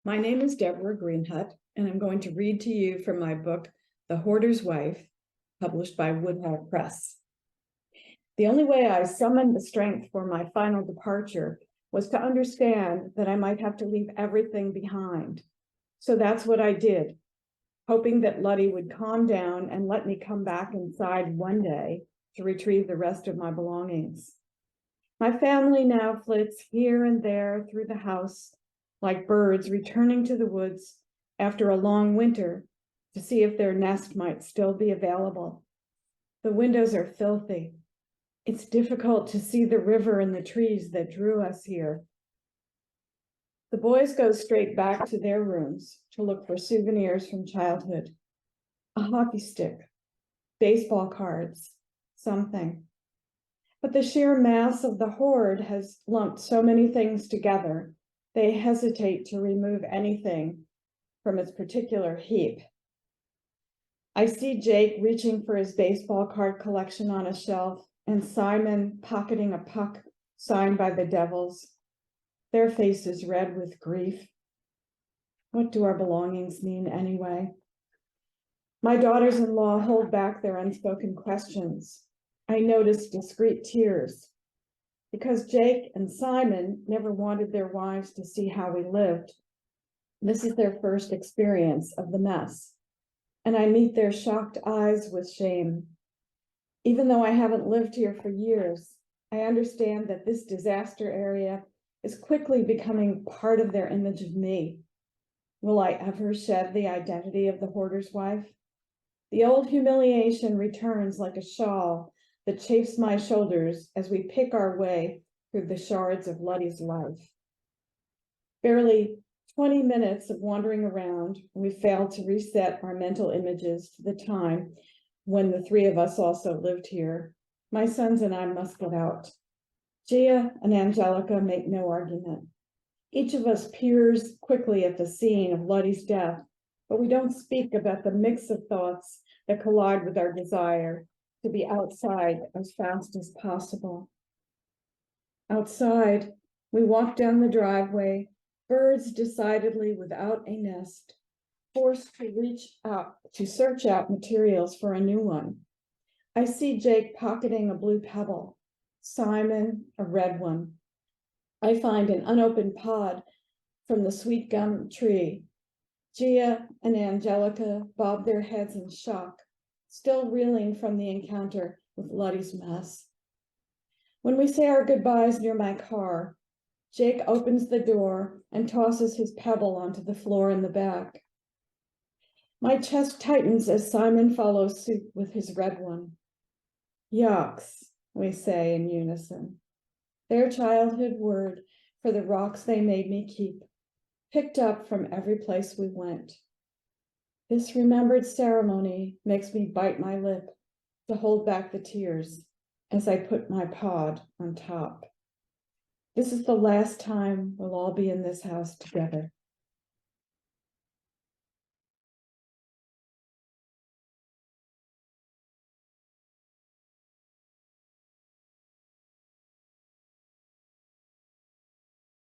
My name is Deborah Greenhut, and I'm going to read to you from my book, The Hoarder's Wife, published by Woodhall Press. The only way I summoned the strength for my final departure was to understand that I might have to leave everything behind. So that's what I did, hoping that Luddy would calm down and let me come back inside one day to retrieve the rest of my belongings. My family now flits here and there through the house, like birds returning to the woods after a long winter to see if their nest might still be available. The windows are filthy. It's difficult to see the river and the trees that drew us here. The boys go straight back to their rooms to look for souvenirs from childhood. A hockey stick, baseball cards, something. But the sheer mass of the hoard has lumped so many things together, they hesitate to remove anything from its particular heap. I see Jake reaching for his baseball card collection on a shelf and Simon pocketing a puck signed by the Devils, their faces red with grief. What do our belongings mean anyway? My daughters-in-law hold back their unspoken questions. I notice discreet tears because Jake and Simon never wanted their wives to see how we lived. This is their first experience of the mess, and I meet their shocked eyes with shame. Even though I haven't lived here for years, I understand that this disaster area is quickly becoming part of their image of me. Will I ever shed the identity of the hoarder's wife? The old humiliation returns like a shawl that chafes my shoulders as we pick our way through the shards of Luddy's life. Barely 20 minutes of wandering around, we failed to reset our mental images to the time when the three of us also lived here. My sons and I must get out. Gia and Angelica make no argument. Each of us peers quickly at the scene of Luddy's death, but we don't speak about the mix of thoughts that collide with our desire to be outside as fast as possible. Outside, we walk down the driveway, birds decidedly without a nest, forced to reach out to search out materials for a new one. I see Jake pocketing a blue pebble, Simon a red one. I find an unopened pod from the sweet gum tree. Gia and Angelica bob their heads in shock, still reeling from the encounter with Luddy's mess. When we say our goodbyes near my car, Jake opens the door and tosses his pebble onto the floor in the back. My chest tightens as Simon follows suit with his red one. Yucks, we say in unison. Their childhood word for the rocks they made me keep, picked up from every place we went. This remembered ceremony makes me bite my lip to hold back the tears as I put my pod on top. This is the last time we'll all be in this house together.